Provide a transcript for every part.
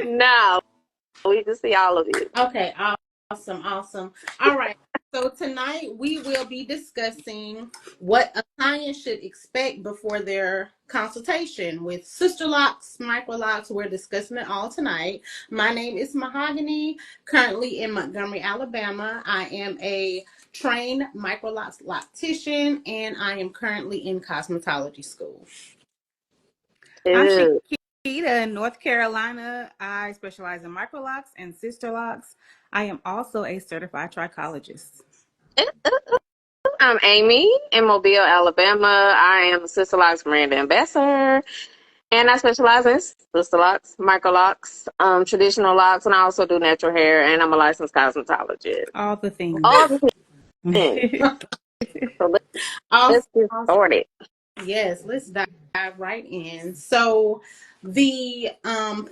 No, we can see all of it. Okay, awesome, awesome. All right. So tonight we will be discussing what a client should expect before their consultation with Sisterlocks, Microlocs. We're discussing it all tonight. My name is Mahogany, currently in Montgomery, Alabama. I am a trained Microlocs loctician, and I am currently in cosmetology school. I'm Ew. Chiquita in North Carolina. I specialize in microlocks and sister locks. I am also a certified trichologist. I'm Amy in Mobile, Alabama. I am a Sisterlocks brand ambassador, and I specialize in Sisterlocks, microlocks, traditional locks, and I also do natural hair. And I'm a licensed cosmetologist. All the All things. the things. So Awesome. let's get started. Yes, let's dive right in. So, the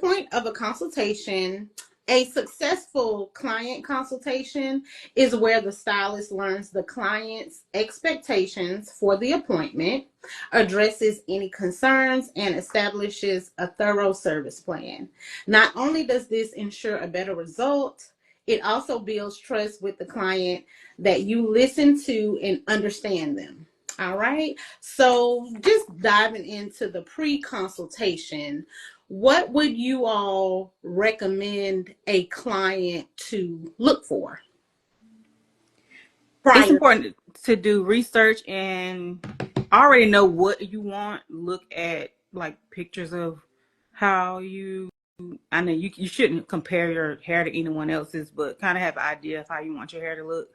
point of a consultation, a successful client consultation, is where the stylist learns the client's expectations for the appointment, addresses any concerns, and establishes a thorough service plan. Not only does this ensure a better result, it also builds trust with the client that you listen to and understand them. All right. So, just diving into the pre consultation, what would you all recommend a client to look for It's prior? important to do research and already know what you want. Look at like pictures of how you, I know you shouldn't compare your hair to anyone else's, but kind of have an idea of how you want your hair to look.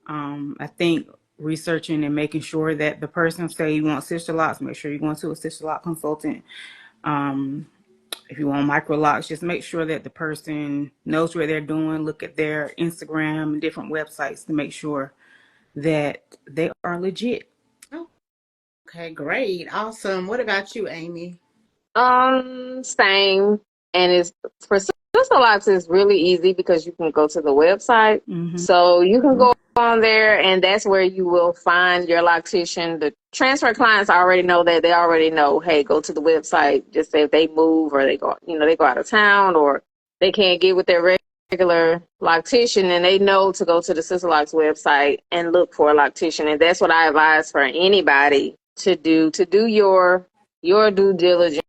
I think researching and making sure that the person, say you want sister locks, make sure you're going to a sister lock consultant. Um, if you want micro locks, just make sure that the person knows what they're doing. Look at their Instagram and different websites to make sure that they are legit. Okay, great. Awesome. What about you, Amy? Same. And it's for Sisterlocks is really easy because you can go to the website. Mm-hmm. So you can go on there and that's where you will find your loctician. The transfer clients already know that. They already know, hey, go to the website. Just say if they move or they go, they go out of town or they can't get with their regular loctician, and they know to go to the Sisterlocks website and look for a loctician. And that's what I advise for anybody to do your due diligence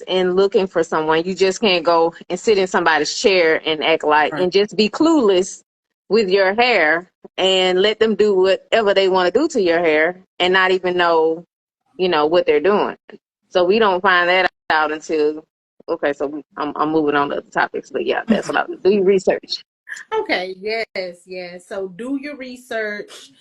in looking for someone. You just can't go and sit in somebody's chair and act like Right. and just be clueless with your hair and let them do whatever they want to do to your hair and not even know, what they're doing. So we don't find that out until okay. So I'm moving on to other topics, but yeah, that's what I do. Your research. Okay, yes, yes. So, do your research.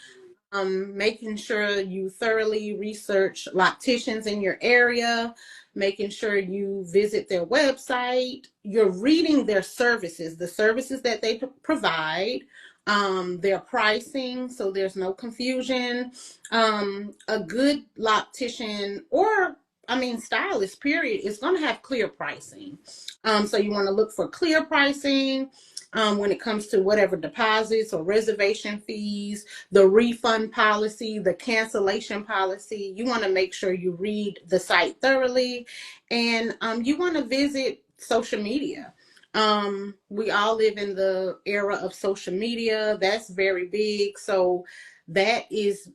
Making sure you thoroughly research locticians in your area, making sure you visit their website, you're reading their services, the services that they provide, their pricing, so there's no confusion. A good loctician or stylist, period, is going to have clear pricing. So you want to look for clear pricing when it comes to whatever deposits or reservation fees, the refund policy, the cancellation policy. You want to make sure you read the site thoroughly, and you want to visit social media. We all live in the era of social media. That's very big. So that is,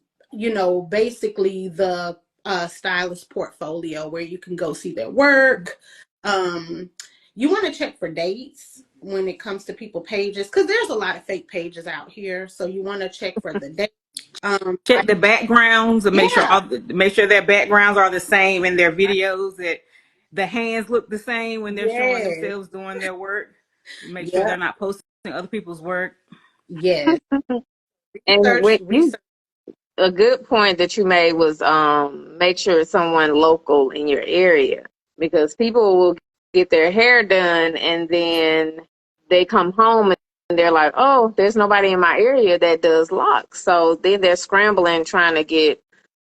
basically the stylist portfolio where you can go see their work. You want to check for dates when it comes to people pages because there's a lot of fake pages out here. So you want to check for the date. Check the backgrounds and Yeah, make sure their backgrounds are the same in their videos. That the hands look the same when they're showing yes, themselves doing their work. Make sure yeah, they're not posting other people's work. yes. And Research, what you research. a good point that you made was make sure it's someone local in your area because people will get their hair done and then they come home and they're like, oh, there's nobody in my area that does locks. So then they're scrambling trying to get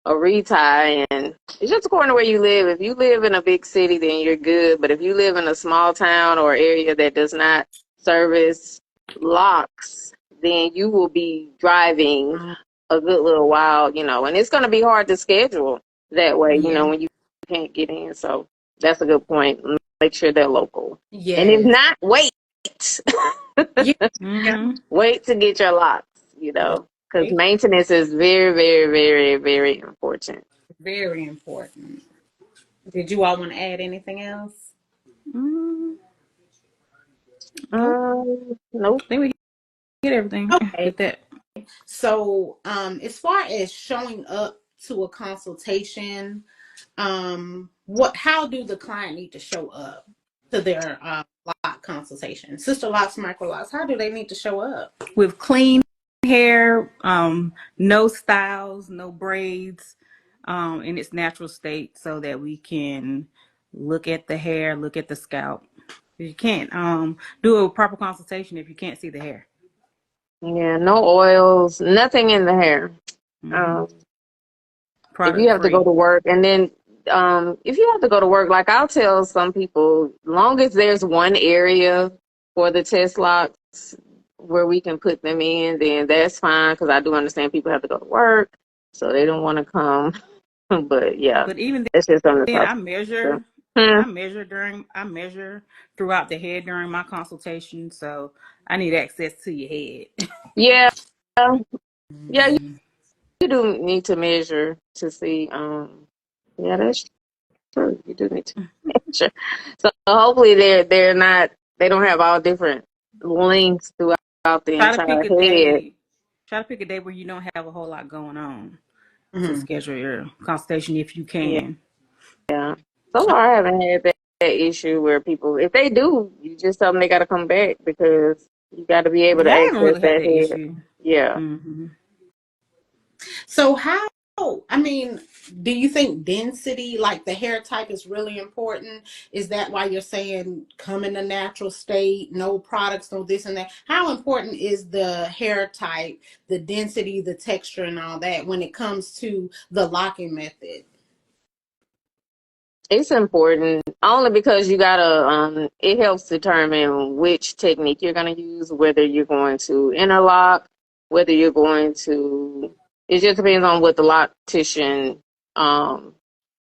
a retie, and it's just according to where you live. If you live in a big city, then you're good. But if you live in a small town or area that does not service locks, then you will be driving a good little while, and it's going to be hard to schedule that way, Yeah. when you can't get in. So That's a good point. Make sure they're local. And if Yes. not, wait. Yeah. Yeah. Mm-hmm. Wait to get your locks, because Right. maintenance is very, very, very, very important. Very important. Did you all want to add anything else? Mm, nope. Nope. I think we get everything Okay. with that. So, as far as showing up to a consultation, how do the client need to show up to their lock consultation? Sister Locks, Microlocs, how do they need to show up? With clean hair, no styles, no braids, in its natural state, so that we can look at the hair, look at the scalp. You can't do a proper consultation if you can't see the hair. Yeah, no oils, nothing in the hair. Mm-hmm. Um, if you Product have to go free. to work, and then if you have to go to work, like I'll tell some people, long as there's one area for the test locks where we can put them in, then that's fine. Because I do understand people have to go to work, so they don't want to come. But yeah, But even it's just something to then, talk I about. measure. Hmm. I measure throughout the head during my consultation, so I need access to your head. Yeah, yeah, you, Mhm. you do need to measure to see. Yeah, that's true. You do need to measure. So hopefully they don't have all different lengths throughout the Try to entire pick a head. day. Try to pick a day where you don't have a whole lot going on to Mhm. schedule your consultation if you Yeah. can. So far, I haven't had that issue where people, if they do, you just tell them they got to come back because you got to be able to Yeah, I haven't access really had that that head. issue. Yeah. Hmm. So I mean, do you think density, like the hair type, is really important? Is that why you're saying come in a natural state, no products, no this and that? How important is the hair type, the density, the texture, and all that when it comes to the locking method? It's important only because you gotta it helps determine which technique you're gonna use, whether you're going to interlock, whether you're going to it just depends on what the loctician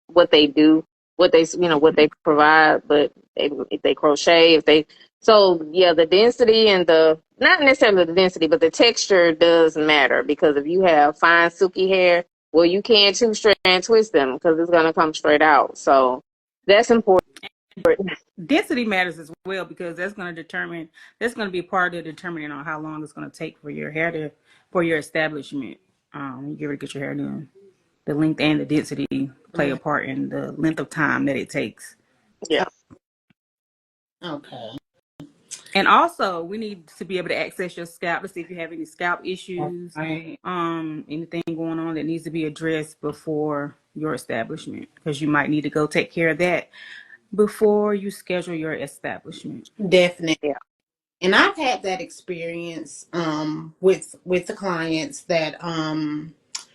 what they do, what they provide, but if they crochet, if they so yeah, the density and the not necessarily the density, but the texture does matter because if you have fine silky hair, well, you can't two strand twist them because it's gonna come straight out. So that's important. Density matters as well because that's going to be part of determining on how long it's going to take for your hair to for your establishment. You get ready to get your hair done. The length and the density play a Mhm. part in the length of time that it takes. Yeah, Okay. And also, we need to be able to access your scalp to see if you have any scalp issues, Right. anything going on that needs to be addressed before your establishment, because you might need to go take care of that before you schedule your establishment. Definitely. yeah, And I've had that experience with the clients that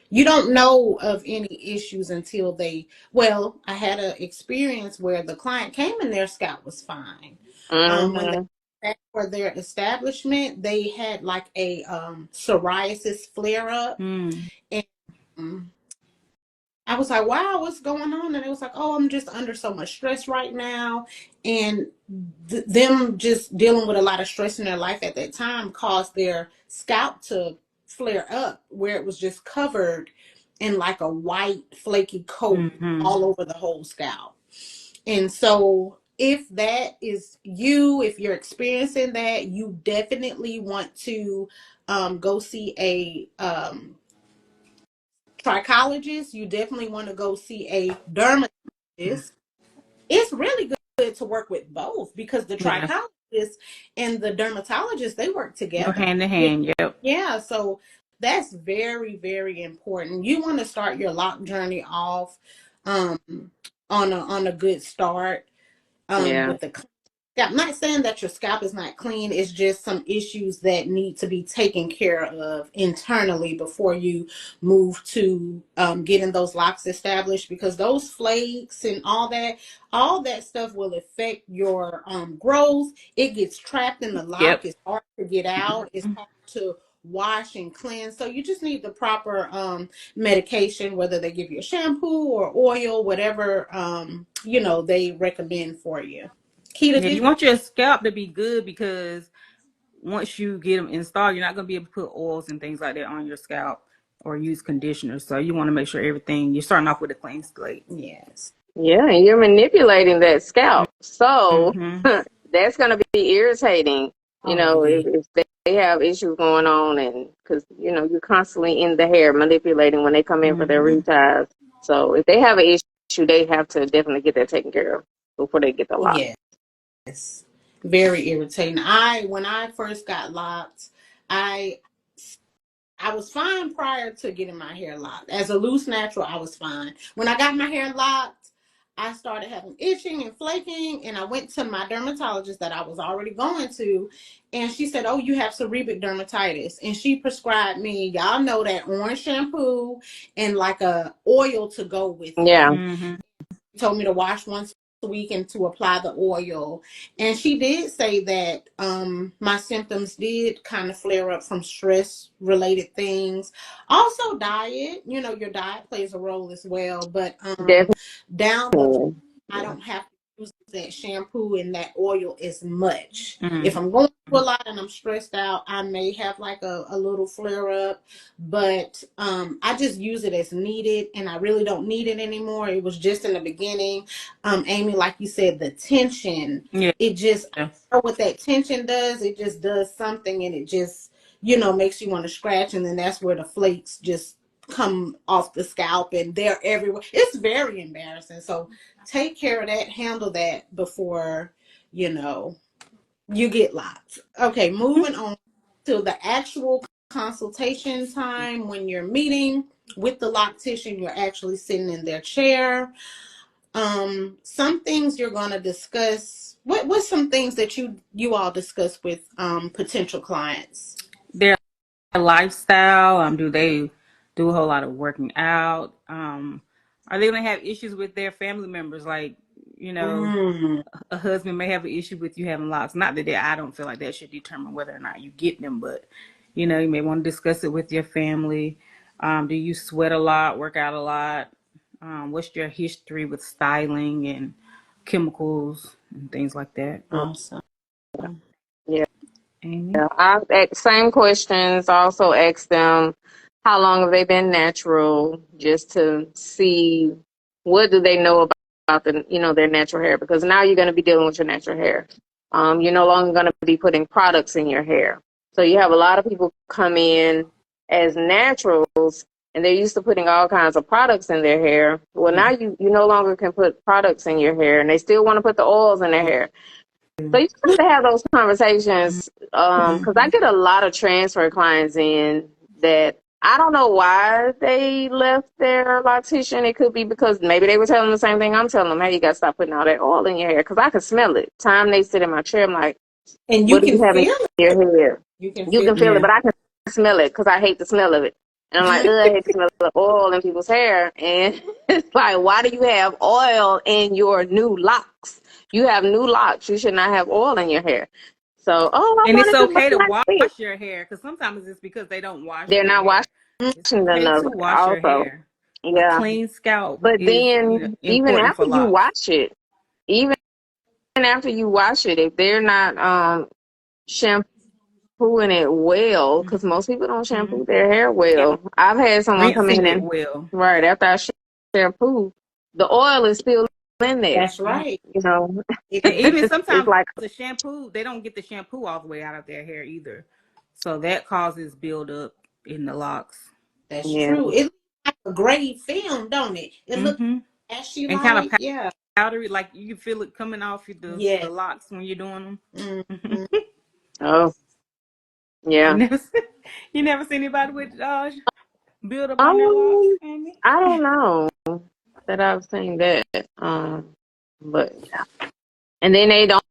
you don't know of any issues until I had an experience where the client came and their scalp was fine. When they hmm back for their establishment, they had like a psoriasis flare up, Mm. and I was like, wow, what's going on? And it was like, oh, I'm just under so much stress right now. And them just dealing with a lot of stress in their life at that time caused their scalp to flare up where it was just covered in like a white, flaky coat Mm-hmm. all over the whole scalp. And so, if that is you, if you're experiencing that, you definitely want to go see a trichologist. You definitely want to go see a dermatologist. It's really good to work with both because the Yeah, trichologist and the dermatologist, they work go together. hand in Yeah, hand. Yep. yeah, so that's very, very important. You want to start your lock journey off um, on a good start yeah, with the scalp. I'm not saying that your scalp is not clean. It's just some issues that need to be taken care of internally before you move to getting those locks established. Because those flakes and all that stuff will affect your growth. It gets trapped in the lock. Yep. It's hard to get out. It's hard to wash and cleanse. So you just need the proper medication, whether they give you a shampoo or oil, whatever they recommend for you. Keita, Yeah, you want your scalp to be good, because once you get them installed, you're not going to be able to put oils and things like that on your scalp or use conditioner. So you want to make sure you're starting off with a clean slate. Yes. Yeah, and you're manipulating that scalp. So Mm-hmm. that's going to be irritating, Oh yeah. if they have issues going on, and because, you're constantly in the hair manipulating when they come in for their Mm-hmm. reties. So if they have an issue, they have to definitely get that taken care of before they get the lock. Yes. Very irritating. When I first got locked, I I was fine prior to getting my hair locked. As a loose natural, I was fine. When I got my hair locked, I started having itching and flaking, and I went to my dermatologist that I was already going to, and she said, "Oh, you have seborrheic dermatitis," and she prescribed me, y'all know, that orange shampoo and like a oil to go with it. Yeah, Mm-hmm. Told me to wash once a week and to apply the oil. And she did say that my symptoms did kind of flare up from stress related things. Also diet, your diet plays a role as well. But down the definitely. I don't have to use that shampoo and that oil as much. If Mm-hmm. I'm going through a lot and I'm stressed out, I may have like a little flare up, but I just use it as needed, and I really don't need it anymore. It was just in the beginning. Amy, like you said, the tension, Yeah. it just, I don't know what that tension does. It just does something, and it just, makes you want to scratch, and then that's where the flakes just come off the scalp, and they're everywhere. It's very embarrassing. So take care of that, handle that before you get locked. Okay, moving on to the actual consultation time, when you're meeting with the loctician. You're actually sitting in their chair. Some things you're going to discuss. What's some things that you all discuss with potential clients? Their lifestyle. Do they do a whole lot of working out? Are they going to have issues with their family members? Like, Mm. a husband may have an issue with you having locks. Not that I don't feel like that should determine whether or not you get them, but you may want to discuss it with your family. Do you sweat a lot, work out a lot? What's your history with styling and chemicals and things like that? Awesome. Yeah. Amy? I same questions. Also ask them how long have they been natural, just to see what do they know about their natural hair, because now you're going to be dealing with your natural hair. You're no longer going to be putting products in your hair. So you have a lot of people come in as naturals, and they're used to putting all kinds of products in their hair. Well, now you no longer can put products in your hair, and they still want to put the oils in their hair. So you have to have those conversations, because I get a lot of transfer clients in that I don't know why they left their loctician. It could be because maybe they were telling them the same thing I'm telling them. Hey, you got to stop putting all that oil in your hair, because I can smell it. Time they sit in my chair, I'm like, And you what do can you have in feel it. your hair? You can You feel can feel it, Yeah. but I can smell it because I hate the smell of it. And I'm like, ugh, I hate the smell of oil in people's hair. And it's like, why do you have oil in your new locks? You have new locks. You should not have oil in your hair. So, I And it's wanted to okay to burn my hair. wash your hair, because sometimes it's because they don't wash They're their not hair. It's washing okay enough to wash your also. hair. A Yeah. clean scalp But is, then even important after for you locks. wash it, even after you wash it, if they're not shampooing it well, because most people don't Mm-hmm. shampoo their hair Yeah. well. I've had someone come Rinsing in it and well. right after I shampoo, the oil is still in there. That's right. And even It's sometimes like, the shampoo, they don't get the shampoo all the way out of their hair either. So that causes buildup in the locks. That's yeah, true. It looks like a gray film, don't it? It looks Mm-hmm. ashy And kind of like, yeah. powdery, like you can feel it coming off the Yes. locks when you're doing them. Mm-hmm. oh you yeah. never, you never see anybody with buildup on their locks, Um, Amy? I don't know that I've seen that. But yeah. And then they don't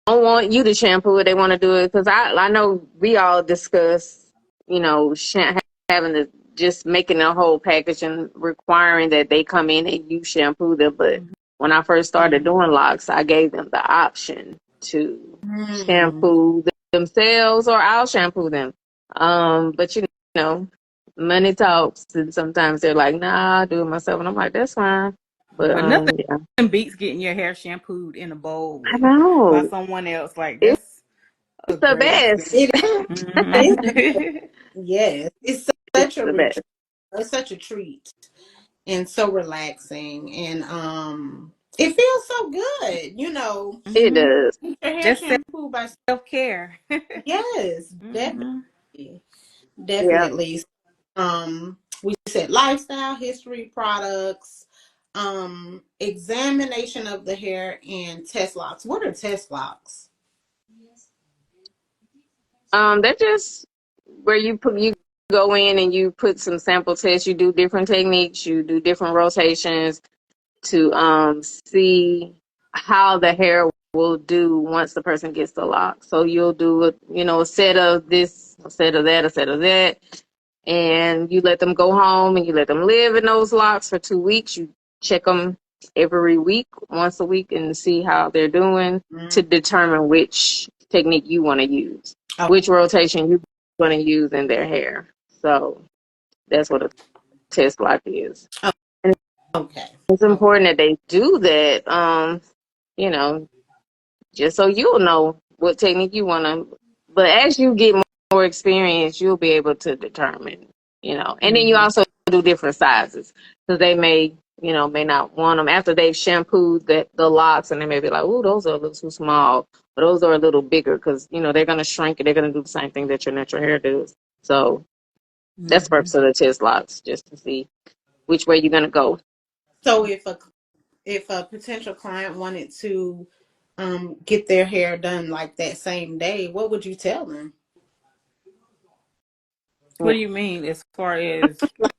want you to shampoo it. They want to do it because I know we all discuss, having to just making a whole package and requiring that they come in and you shampoo them. But when I first started doing locks, I gave them the option to Mm. shampoo themselves or I'll shampoo them. But you know, money talks, and sometimes they're like, "Nah, I'll do it myself," and I'm like, "That's fine." But But nothing yeah, beats getting your hair shampooed in a bowl I by know someone else. Like it's that's a the great best. experience. It is. Yes, It's the best. it's such a treat and so relaxing, and it feels so good, It Mm-hmm. does. get your hair Just shampooed by. self-care. Yes, Mm-hmm. Yeah. definitely. We said lifestyle history products, examination of the hair, and test locks. What are test locks? They're just where you go in and you put some sample tests. You do different techniques. You do different rotations to see how the hair will do once the person gets the lock. So you'll do a set of this, a set of that, a set of that, and you let them go home and you let them live in those locks for 2 weeks. You check them every week, once a week, and see how they're doing to determine which technique you want to use, Oh, which rotation you want to use in their hair. So that's what a test lock is. oh, And okay. it's Oh, important that they do that, you know, just so you'll know what technique you want to. But as you get more experience, you'll be able to determine, and then you Mm-hmm. also do different sizes because they may not want them after they've shampooed the locks, and they may be like, oh, those are a little too small, but those are a little bigger because, they're going to shrink it. They're going to do the same thing that your natural hair does. So that's the Mm-hmm. purpose of the test locks, just to see which way you're going to go. so if a potential client wanted to get their hair done like that same day, what would you tell them? What Yeah. do you mean as far as Like,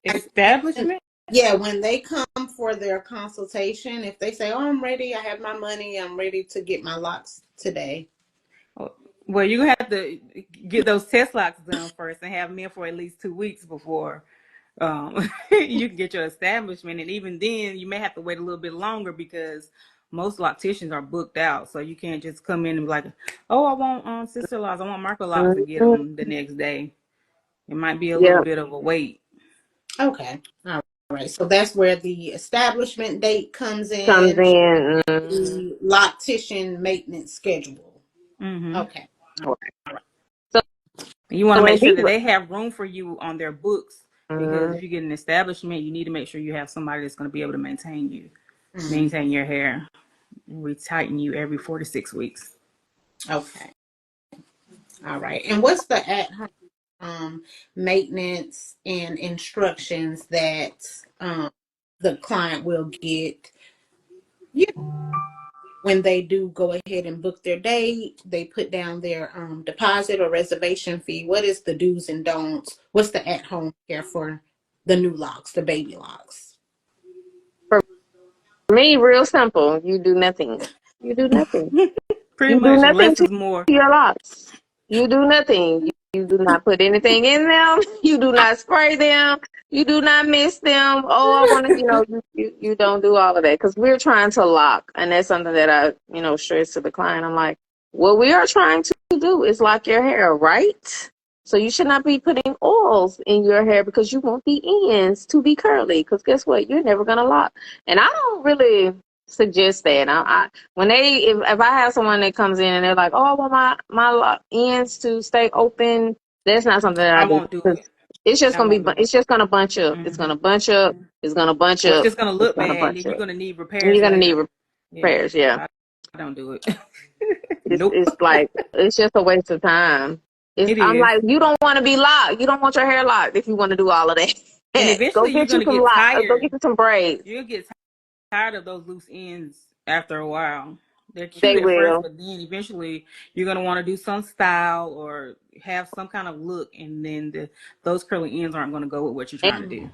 establishment? yeah, when they come for their consultation, if they say, "Oh, I'm ready. I have my money. I'm ready to get my locks today." Well, you have to get those test locks done first and have them in for at least 2 weeks before you can get your establishment. And even then, you may have to wait a little bit longer because most locticians are booked out. So you can't just come in and be like, "Oh, I want Sisterlocks, I want Microlocs," and get Mhm. them the next day. It might be a little Yeah. bit of a wait. Okay. All right. So that's where the establishment date comes Comes in, in. the loctician maintenance schedule. Mm-hmm. Okay. Right. So You want to when make sure that people, they have room for you on their books because Mhm. if you get an establishment, you need to make sure you have somebody that's going to be able to Mm, maintain your hair. We tighten you every 4 to 6 weeks. okay. All right. And what's the at-home maintenance and instructions that the client will get? You when they do go ahead and book their date, they put down their deposit or reservation fee. What is the do's and don'ts? What's the at-home care for the new locks, the baby locks? for me, real simple. You do nothing. You do nothing. Pretty You do much, nothing less to is more. your locks. You do nothing. You do not put anything in them. You do not spray them. You do not mist them. Oh, I want to, you don't do all of that because we're trying to lock. And that's something that I, stress to the client. I'm like, what we are trying to do is lock your hair, right? So you should not be putting oils in your hair because you want the ends to be curly. Because guess what? You're never going to lock. And I don't really suggest that. When if I have someone that comes in and they're like, oh, I want my ends to stay open, that's not something that I I do won't do because it. it's just I gonna be won't do it's it. just gonna bunch up. It's Mm-hmm. gonna bunch up. It's gonna bunch Or it's up. just gonna It's look gonna bad, and bunch then you're up. gonna need And repairs you're gonna need later. Yeah, repairs. Yeah, I don't do it. it's Nope. it's like it's just a waste of time. It I'm is. like, you don't want to be locked. You don't want your hair locked if you want to do all of And that. Go eventually, you're get you gonna some get lock. Go tired. get you some braids. You'll get tired of those loose ends after a while. They're cute They at first, will. but then eventually you're gonna want to do some style or have some kind of look, and then those curly ends aren't gonna go with what you're trying to do.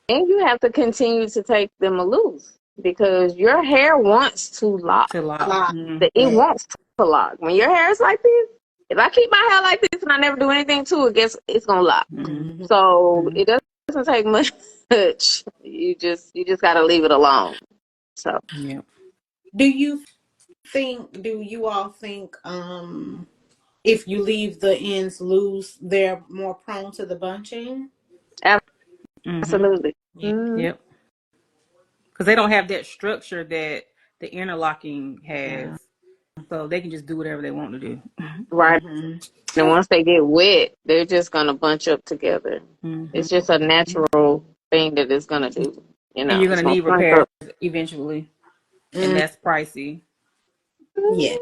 And you have to continue to take them loose because your hair wants to lock. To lock. Lock. It Mm-hmm. Yeah. wants to lock. When your hair is like this, if I keep my hair like this and I never do anything to it, guess it's gonna lock. Mhm. So Mm-hmm. it doesn't take much. You just gotta leave it alone. So Yeah. Do you do you all think if you leave the ends loose, they're more prone to the bunching. Mm-hmm. Absolutely. Yeah. Mm-hmm. Yep. Because they don't have that structure that the interlocking has, so they can just do whatever they want to do. Right. Mm-hmm. And once they get wet, they're just gonna bunch up together. Mm-hmm. It's just a natural thing that it's gonna do. You And know, you're it's gonna gonna need bunch repairs up. eventually, and Mm, that's pricey. yeah,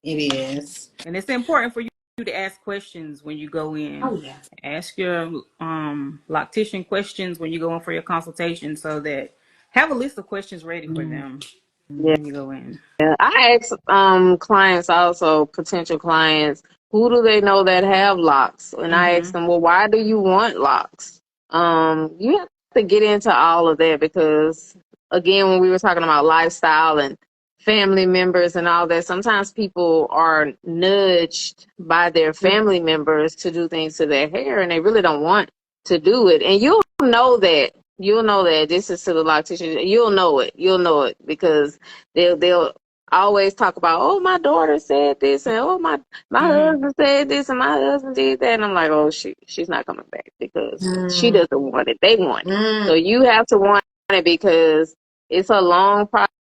it is. And it's important for you to ask questions when you go in. Oh yeah. Ask your loctician questions when you go in for your consultation, so that have a list of questions ready for them Yeah. when you go in. I ask clients also, potential clients, who do they know that have locks? And I ask Mm-hmm. them, well, why do you want locks? You have to get into all of that because again, when we were talking about lifestyle and family members and all that, sometimes people are nudged by their family members to do things to their hair and they really don't want to do it. And you'll know that. You'll know that this is to the loctician. You'll know it. You'll know it because they'll always talk about, oh, my daughter said this, and oh, my Mm-hmm. husband said this, and my husband did that, and I'm like, oh, she's not coming back because she Mm, doesn't want it. They want it, mm. so you have to want it because it's a long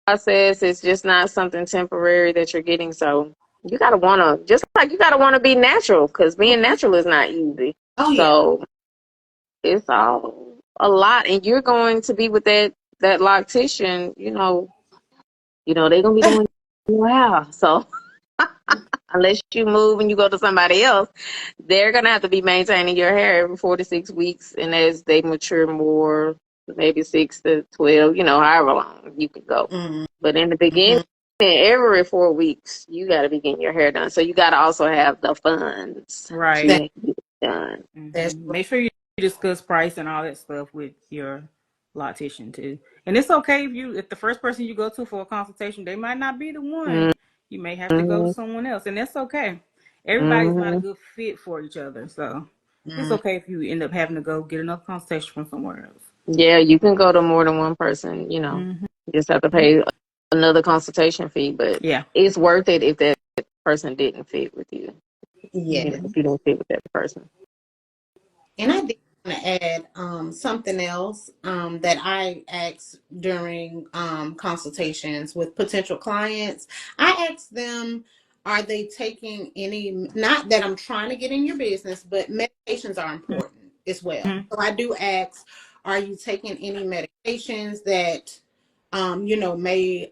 process. It's just not something temporary that you're getting. So you gotta wanna, just like you gotta wanna be natural, because being Okay. natural is not easy. Oh yeah. So it's all a lot, and you're going to be with that loctician. They're gonna be doing wow. So unless you move and you go to somebody else, they're gonna have to be maintaining your hair every 4 to 6 weeks, and as they mature more, maybe 6 to 12, however long you can go. Mm-hmm. But in the beginning, every 4 weeks, you got to be getting your hair done. So you got to also have the funds to Right. That, get it done. that's Mm-hmm. Make sure you discuss price and all that stuff with your loctician too. And it's okay if the first person you go to for a consultation, they might not be the one. You may have to go to Mm-hmm. someone else, and that's okay. Everybody's not a Mm-hmm. good fit for each other, so it's mm, okay if you end up having to go get another consultation from somewhere else. Yeah, you can go to more than one person. Mm-hmm. You just have to pay another consultation fee, but Yeah. it's worth it if that person didn't fit with you. yeah. If you don't fit with that person. And I did want to add something else that I asked during consultations with potential clients. I asked them, are they taking any, not that I'm trying to get in your business, but medications are important as well. Mm-hmm. So I do ask, are you taking any medications that, may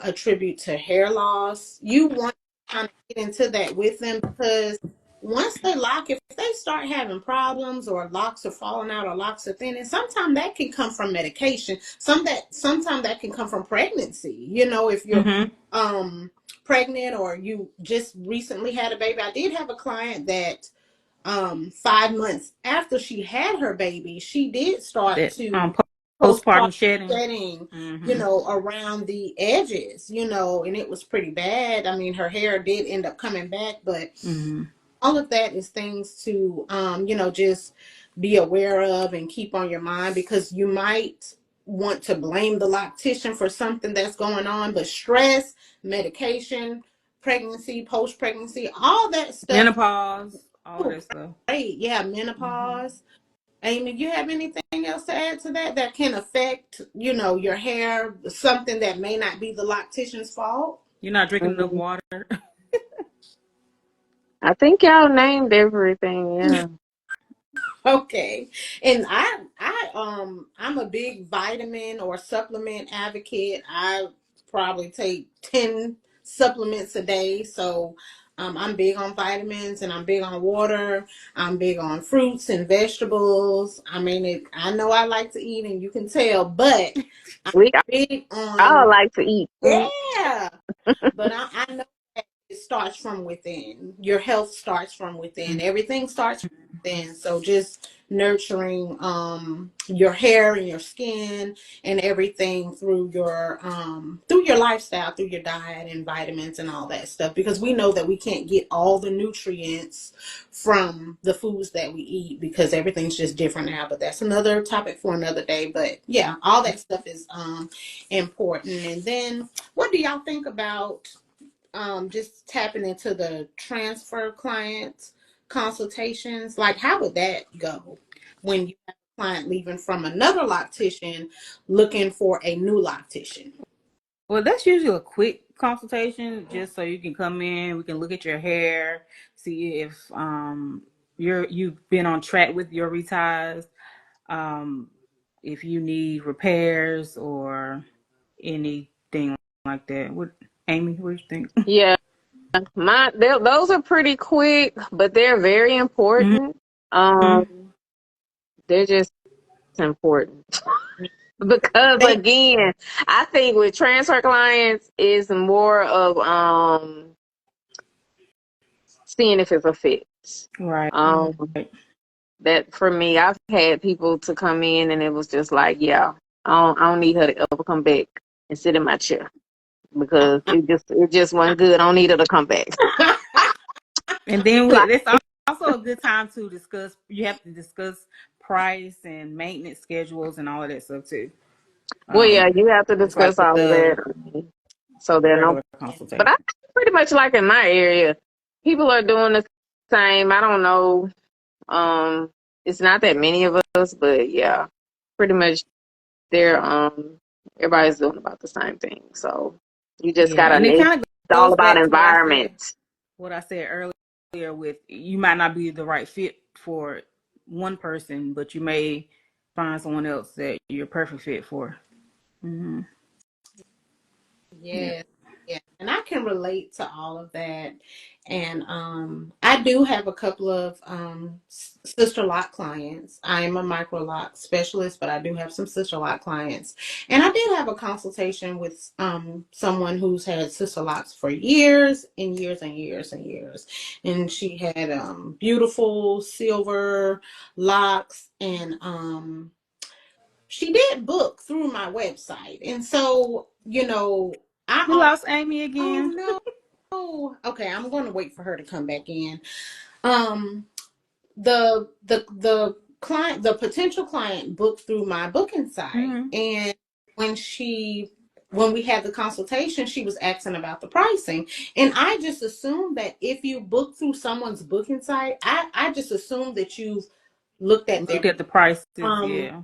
attribute to hair loss? You want to kind of get into that with them because once they lock, if they start having problems or locks are falling out or locks are thinning, sometimes that can come from medication. Sometimes that can come from pregnancy. If you're Mm-hmm. pregnant or you just recently had a baby. I did have a client that 5 months after she had her baby, she did start That to postpartum postpartum shedding. shedding, Mm-hmm. around the edges, and it was pretty bad. I mean, her hair did end up coming back, but Mm-hmm. all of that is things to just be aware of and keep on your mind because you might want to blame the loctician for something that's going on, but stress, medication, pregnancy, post pregnancy, all that stuff. Menopause, all Oh, that stuff. great. Yeah, Mm-hmm. menopause. Amy, you have anything else to add to that can affect your hair, something that may not be the loctician's fault? You're not drinking enough Mhm. water. I think y'all named everything. Yeah. Okay. And I'm a big vitamin or supplement advocate. I probably take 10 supplements a day. So I'm big on vitamins and I'm big on water. I'm big on fruits and vegetables. I mean, I know I like to eat and you can tell, but I'm We big all on, like to eat. yeah. But I know it starts from within. Your health starts from within. Everything starts from within. So just nurturing your hair and your skin and everything through your lifestyle, through your diet and vitamins and all that stuff. Because we know that we can't get all the nutrients from the foods that we eat because everything's just different now. But that's another topic for another day. But yeah, all that stuff is important. And then what do y'all think about just tapping into the transfer clients consultations, like how would that go when you have a client leaving from another loctician looking for a new loctician? Well, that's usually a quick consultation, just so you can come in. We can look at your hair, see if you've been on track with your reties, um, if you need repairs or anything like that. What, Amy? What do you think? Yeah, those are pretty quick, but they're very important. Mm-hmm. Um, they're just important because They again, I think with transfer clients is more of seeing if it's a fit. Right. Um, that for me, I've had people to come in and it was just like, yeah, I don't need her to ever come back and sit in my chair because it just wasn't good. I don't need her to come back. And then Like, it's also a good time to discuss. You have to discuss price and maintenance schedules and all of that stuff too. well, yeah, you have to Just like discuss with all of the that. So there are no, regular but consultation. I pretty much like in my area, people are doing the same. I don't know. Um, it's not that many of us, but yeah, pretty much they're everybody's doing about the same thing. So you just Yeah, gotta. and it It's kind of all goes about back to environment. what I said earlier. With you might not be the right fit for one person, but you may find someone else that you're perfect fit for. Mm-hmm. Yeah. Yes, yeah, and I can relate to all of that. And I do have a couple of sister lock clients. I am a Microloc specialist, but I do have some sister lock clients. And I did have a consultation with someone who's had sister locks for years and years and years and years. And she had beautiful silver locks, and she did book through my website. And so, We I, lost Amy again. oh no. Okay, I'm going to wait for her to come back in. Um, the client, the potential client booked through my booking site. Mm-hmm. And when when we had the consultation, she was asking about the pricing. And I just assumed that if you book through someone's booking site, I just assumed that you've looked at their Look at the prices. um Yeah.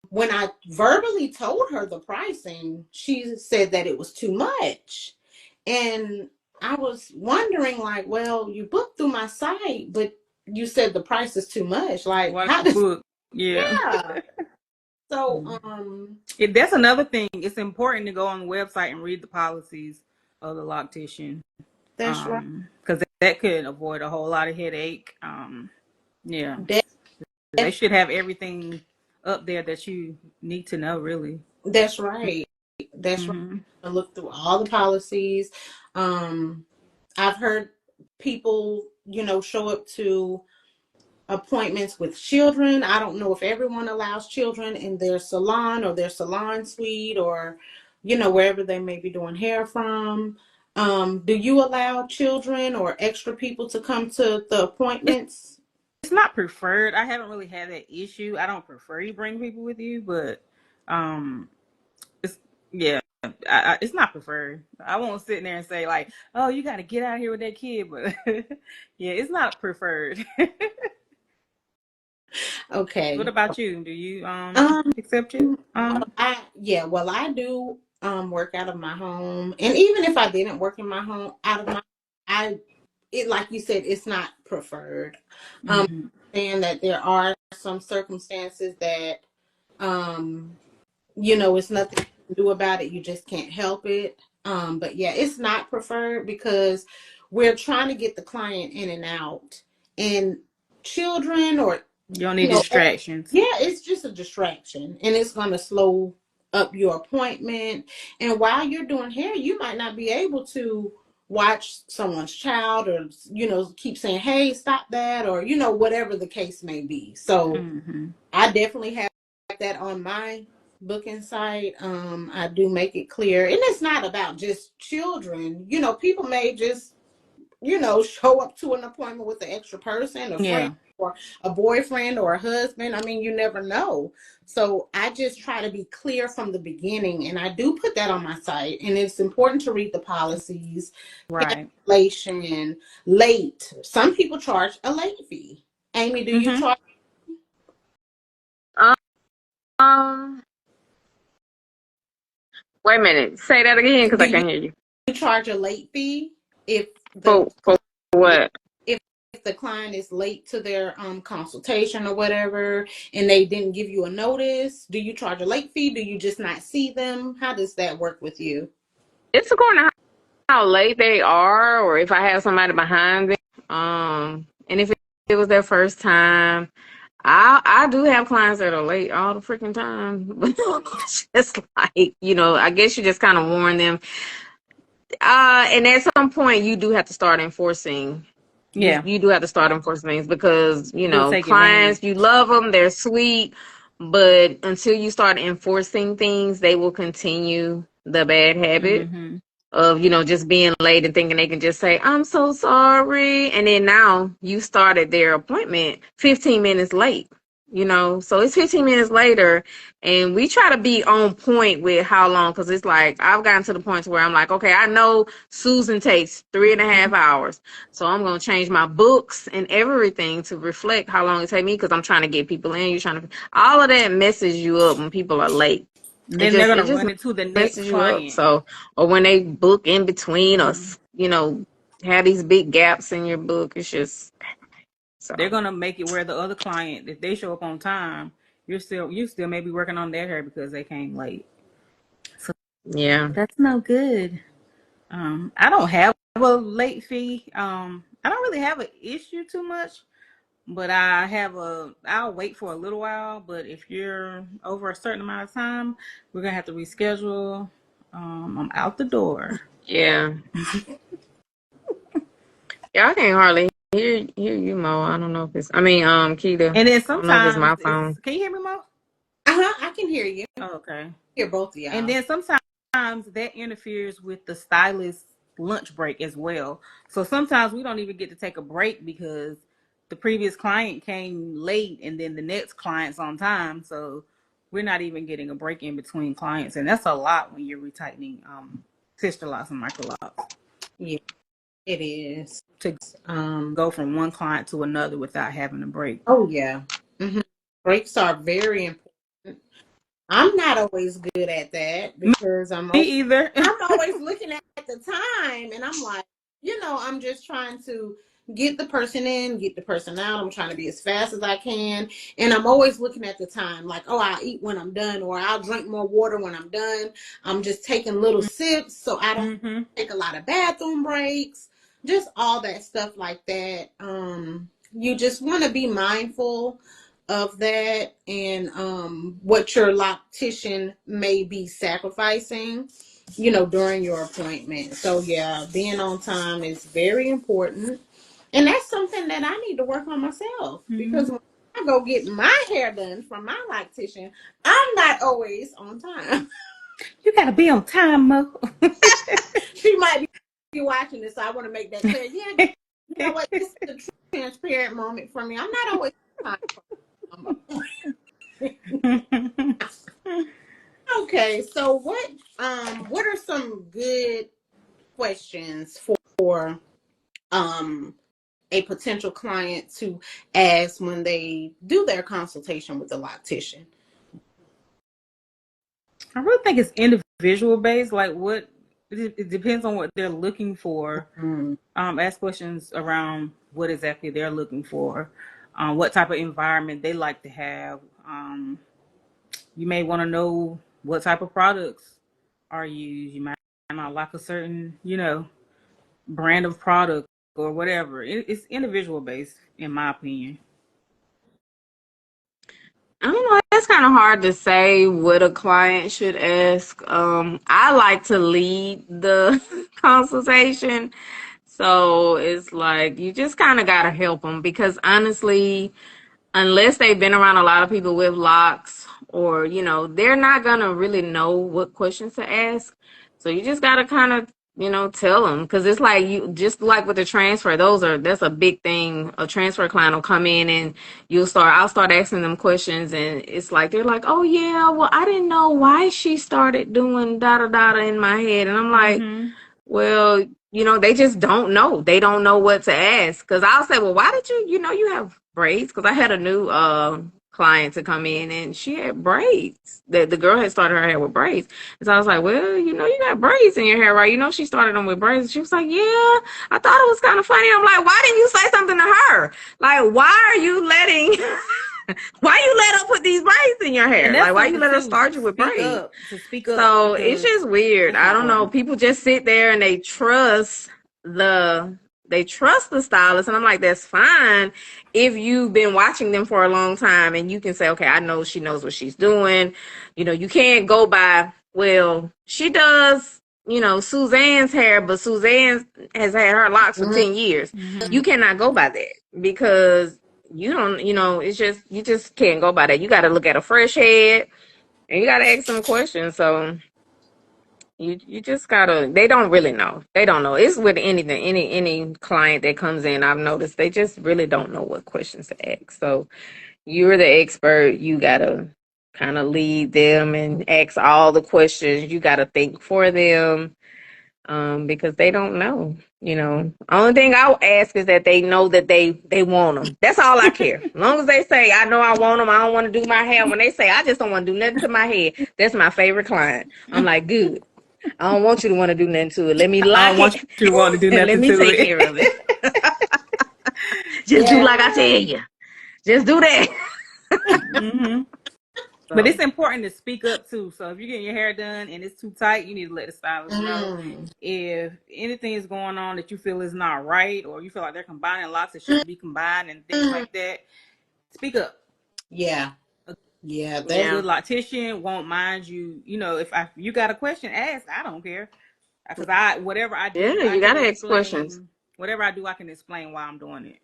when I verbally told her the pricing, she said that it was too much. And I was wondering, like, well, you booked through my site, but you said the price is too much. Like, What how does, book? Yeah. yeah. So, That's another thing. It's important to go on the website and read the policies of the loctician, that's right. because that could avoid a whole lot of headache. Yeah, That, they should have everything up there that you need to know, really. that's right. That's right. Mm-hmm. I look through all the policies. Um, I've heard people, show up to appointments with children. I don't know if everyone allows children in their salon or their salon suite, or wherever they may be doing hair from. Do you allow children or extra people to come to the appointments? It's not preferred. I haven't really had that issue. I don't prefer you bring people with you, but um, it's yeah. It's not preferred. I won't sit there and say like, "Oh, you got to get out of here with that kid," but yeah, it's not preferred. What Okay. about you? Do you um accept it? I do work out of my home. And even if I didn't work in my home, out of my I it like you said, it's not preferred. um Mm-hmm. Saying that there are some circumstances that it's nothing you can do about it. You just can't help it. But yeah, it's not preferred because we're trying to get the client in and out. And children, or, You don't you need know, distractions. yeah, it's just a distraction, and it's going to slow up your appointment. And while you're doing hair, you might not be able to watch someone's child, or, keep saying, hey, stop that, or, whatever the case may be. So Mm-hmm. I definitely have that on my booking site. I do make it clear, and it's not about just children. People may just, show up to an appointment with an extra person, a friend, Yeah. or a boyfriend or a husband. I mean, you never know. So I just try to be clear from the beginning. And I do put that on my site. And it's important to read the policies, Right. cancellation, late. Some people charge a late fee. Amy, do you Mm-hmm. charge? Um, wait a minute. Say that again because Do I you can't hear you. charge a late fee if the For what? if the client is late to their consultation or whatever and they didn't give you a notice? Do you charge a late fee? Do you just not see them? How does that work with you? It's according to how late they are, or if I have somebody behind them. And if it was their first time, I do have clients that are late all the freaking time. But it's just like, I guess you just kind of warn them. And at some point, you do have to start enforcing. Yeah. You do have to start enforcing things because People take clients, advantage. you love them, they're sweet, but until you start enforcing things, they will continue the bad habit Mm-hmm. of just being late and thinking they can just say I'm so sorry, and then now you started their appointment 15 minutes late, so it's 15 minutes later, and we try to be on point with how long, because it's like I've gotten to the point where I'm like, okay, I know Susan takes 3.5 hours, so I'm going to change my books and everything to reflect how long it take me, because I'm trying to get people in. You're trying to, all of that messes you up when people are late. Then they're It gonna just run into the next messes you up. client. So, or when they book in between Mm-hmm. us, have these big gaps in your book. It's just so. They're gonna make it where the other client, if they show up on time, you still may be working on their hair because they came late. So Yeah. that's no good. I don't have a late fee. I don't really have an issue too much, but I'll wait for a little while. But if you're over a certain amount of time, we're gonna have to reschedule. I'm out the door. Yeah. Yeah, I can't hardly hear you, Mo. I don't know if it's, I mean, Keita. And then I don't know if it's sometimes my phone. can you hear me, Mo? I can hear you. Oh, okay. Hear both of And y'all. then sometimes that interferes with the stylist's lunch break as well. So sometimes we don't even get to take a break because the previous client came late and then the next client's on time. So we're not even getting a break in between clients. And that's a lot when you're retightening Sisterlocks and Microlocs Yeah, it is. to go from one client to another without having a break. Oh yeah. hmm Breaks are very important. I'm not always good at that Me because either. I'm always looking at the time and I'm like, I'm just trying to get the person in, get the person out. I'm trying to be as fast as I can. And I'm always looking at the time, like, oh, I'll eat when I'm done, or I'll drink more water when I'm done. I'm just taking little sips so I don't Mm-hmm. take a lot of bathroom breaks, just all that stuff like that. You just want to be mindful of that and what your loctician may be sacrificing during your appointment. So yeah, being on time is very important. And that's something that I need to work on myself Mm-hmm. because when I go get my hair done from my loctician, I'm not always on time. You gotta be on time, Mo. She might be watching this, so I want to make that clear. Yeah, you know what? This is a true transparent moment for me. I'm not always on time. Okay, so what are some good questions for um a potential client to ask when they do their consultation with the loctician? I really think it's individual based. Like it depends on what they're looking for. Mm, Ask questions around what exactly they're looking for, what type of environment they like to have. You may want to know what type of products are used. You might not like a certain, brand of product or whatever. It's individual based, in my opinion. I don't know. It's kind of hard to say what a client should ask. I like to lead the consultation. So it's like you just kind of got to help them because honestly, unless they've been around a lot of people with locks or, they're not going to really know what questions to ask. So you just got to kind of tell them, because it's like you just like with the transfer. That's a big thing. A transfer client will come in and I'll start asking them questions, and it's like they're like, oh yeah, well I didn't know why she started doing da da da in my head, and I'm like, well, they just don't know. They don't know what to ask. Because I'll say, well, why did you have braids? Because I had a new client to come in, and she had braids. The girl had started her hair with braids. And so I was like, well, you got braids in your hair, right? She started them with braids. She was like, yeah, I thought it was kind of funny. I'm like, why didn't you say something to her? Like, why are you letting... why you let her put these braids in your hair? Like, why you let her start you with braids? Speak up. So it's just weird. I don't know. People just sit there and they trust the stylist, and I'm like, that's fine if you've been watching them for a long time and you can say, okay, I know she knows what she's doing. You can't go by, well, she does, Suzanne's hair, but Suzanne has had her locks for 10 years. You cannot go by that, because you don't, it's just, you just can't go by that. You got to look at a fresh head, and you got to ask some questions. So you just gotta, they don't really know. They don't know. It's with anything, any client that comes in, I've noticed they just really don't know what questions to ask. So you're the expert. You gotta kind of lead them and ask all the questions. You gotta think for them, because they don't know. Only thing I'll ask is that they know that they want them. That's all I care. As long as they say, I know I want them, I don't want to do my hair. When they say, I just don't want to do nothing to my head, that's my favorite client. I'm like, good. I don't want you to want to do nothing to it. Let me lock it. You to want to do and let nothing me to take it. care of it. Just do like I tell you. Just do that. But it's important to speak up too. So if you're getting your hair done and it's too tight, you need to let the stylist know. If anything is going on that you feel is not right, or you feel like they're combining locks that shouldn't be combined and things like that, speak up. Yeah. A good loctician won't mind you. If you got a question, ask. I don't care, because whatever I do, Yeah, I you can gotta ask explain. questions. Whatever I do, I can explain why I'm doing it.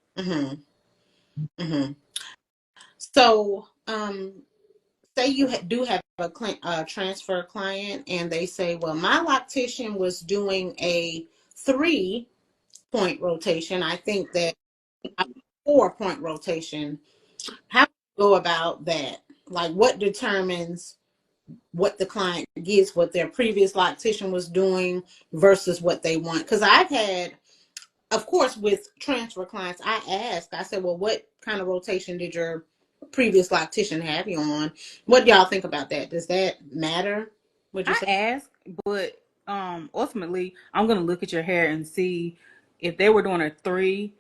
So, say you do have a transfer client, and they say, well, my loctician was doing a 3-point rotation. I think that a 4-point rotation. How do you go about that? Like, what determines what the client gets, what their previous loctician was doing versus what they want? Because I've had, of course, with transfer clients, I said, well, what kind of rotation did your previous loctician have you on? What do y'all think about that? Does that matter? Would you I say? ask, but ultimately, I'm gonna look at your hair and see if they were doing a 3.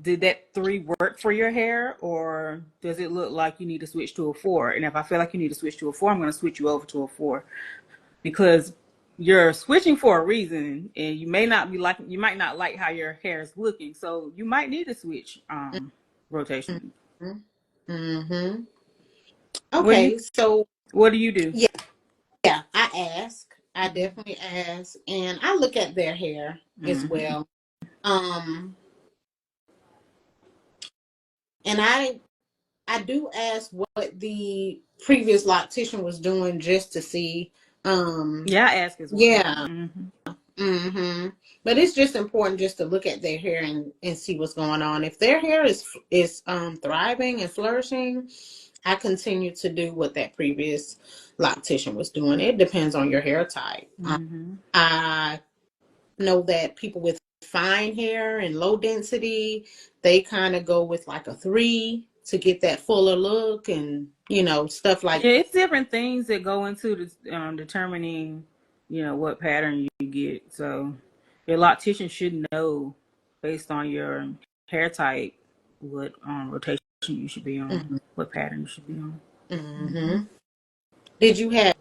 Did that 3 work for your hair, or does it look like you need to switch to a 4? And if I feel like you need to switch to a 4, I'm gonna switch you over to a 4, because you're switching for a reason, and you might not like how your hair is looking, so you might need to switch rotation. Mm-hmm. Okay, so what do you do? Yeah, I ask. I definitely ask, and I look at their hair as well. And I do ask what the previous loctician was doing, just to see. Yeah, I ask as well. Yeah. But it's just important just to look at their hair and see what's going on. If their hair is thriving and flourishing, I continue to do what that previous loctician was doing. It depends on your hair type. I know that people with fine hair and low density, they kind of go with like a 3 to get that fuller look, and stuff like it's different things that go into determining what pattern you get. So your loctician should know, based on your hair type, what rotation you should be on, what pattern you should be on. Did you have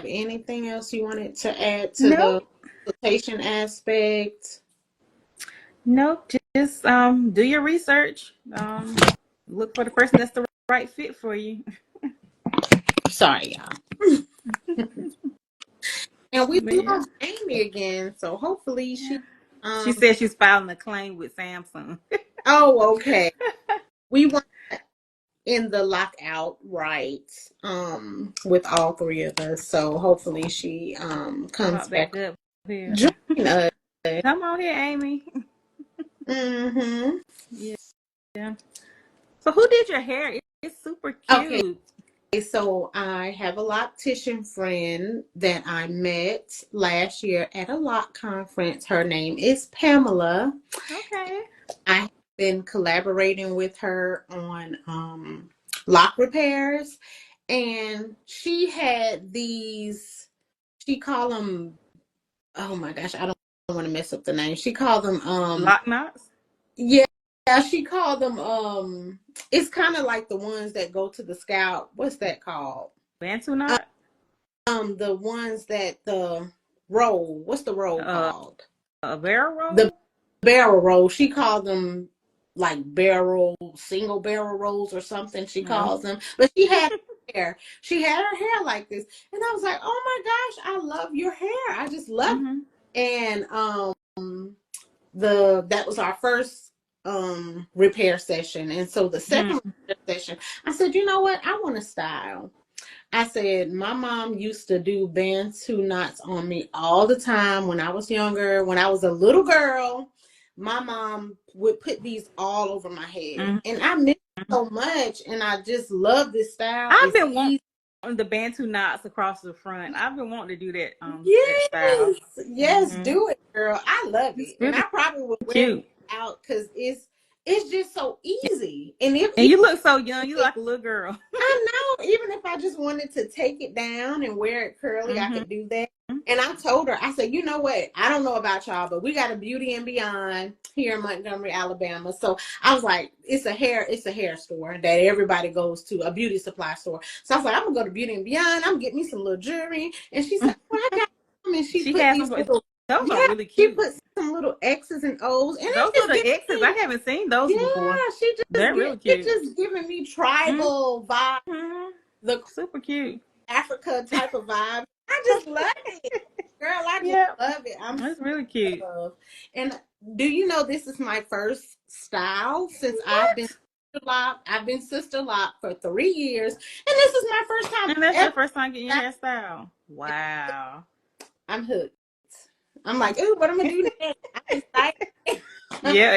anything else you wanted to add to the Nope. consultation aspect? Nope. Just do your research. Look for the person that's the right fit for you. Sorry, y'all. And we Yeah. lost Amy again, so hopefully she said she's filing a claim with Samsung. Oh, okay. We want in the lockout rights with all 3 of us, so hopefully she comes back up here. join us. Come on here, Amy. Mm-hmm. Yeah. So who did your hair? It's super Okay. cute. So I have a loctician friend that I met last year at a lock conference. Her name is Pamela. Okay. I have been collaborating with her on lock repairs, and she had these. She called them. Oh my gosh, I don't want to mess up the name. She called them. Lock knots? Yeah, she called them. It's kind of like the ones that go to the scalp. What's that called? Bantu knot? The ones that the roll. What's the roll Uh, called? a barrel The roll? barrel roll. She called them like single barrel rolls or something. She No. calls them. But she had her hair. She had her hair like this, and I was like, "Oh my gosh, I love your hair. I just love it." Mm-hmm. And that was our first repair session, and so the second repair session, I said, "You know what? I want to style." I said, my mom used to do Bantu knots on me all the time when I was younger. When I was a little girl, my mom would put these all over my head. Mm-hmm. And I miss it so much. And I just love this style. I've It's been wanting easy. the Bantu knots across the front. I've been wanting to do that style. Yes. Yes, Mm-hmm. do it, girl. I love It's it. And really I probably would wear it cute. out because it's just so easy. And if And you look so young. You look like a little girl. I know, even if I just wanted to take it down and wear it curly, I Mm-hmm. could do that. And I told her, I said, you know what? I don't know about y'all, but we got a Beauty and Beyond here in Montgomery, Alabama. So I was like, it's a hair store that everybody goes to, a beauty supply store. So I was like, I'm gonna go to Beauty and Beyond. I'm getting me some little jewelry. And she said, well, I got them. And she She put has these some. little, Those are yeah, really she cute. put some little X's and O's, and Those it's are just the giving X's. I me, haven't seen those before. yeah, They're really it's cute. just giving me tribal vibe, Mm-hmm. the Super cute. Africa type of vibe. I just love it. Girl, I just Yeah, love it. I'm so that's really cute. in love. And do you know this is my first style since What? I've been Sister Lock for 3 years. And this is my first time And that's ever. your first time getting your hairstyle? Wow. I'm hooked. I'm like, ooh, what am I gonna do next? I'm excited. Yeah,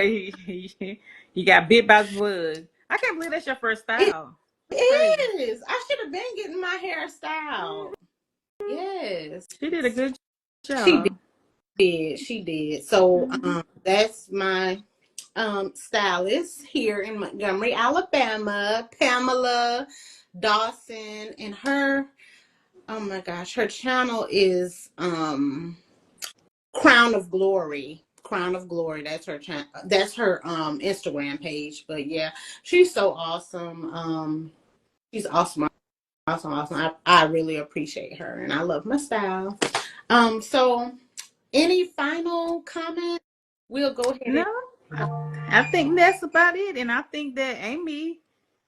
you got bit by the bug. I can't believe that's your first It style. That's crazy. is. I should have been getting my hair styled. Mhm. Yes. She did a good She job. did. She did. So Hmm. that's my stylist here in Montgomery, Alabama, Pamela Dawson, and her, oh my gosh, her channel is Crown of Glory. Crown of Glory. That's her channel. That's her Instagram page. But yeah, she's so awesome. She's awesome, awesome, awesome. I really appreciate her, and I love my style. So any final comments? We'll go ahead No, and I think that's about it. And I think that Amy,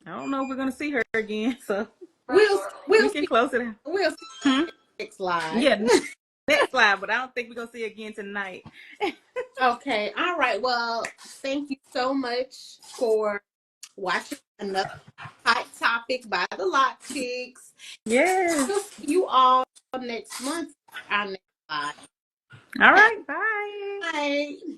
I don't know if we're gonna see her again, so we'll we we'll can see close it out. we'll see Hmm? next live. Yeah, next slide, but I don't think we're gonna see her again tonight. Okay. All right. Well, thank you so much for watching another hot topic by the Loc Chix. Yes. We'll see you all next month. Our next live. All right. Bye. Bye.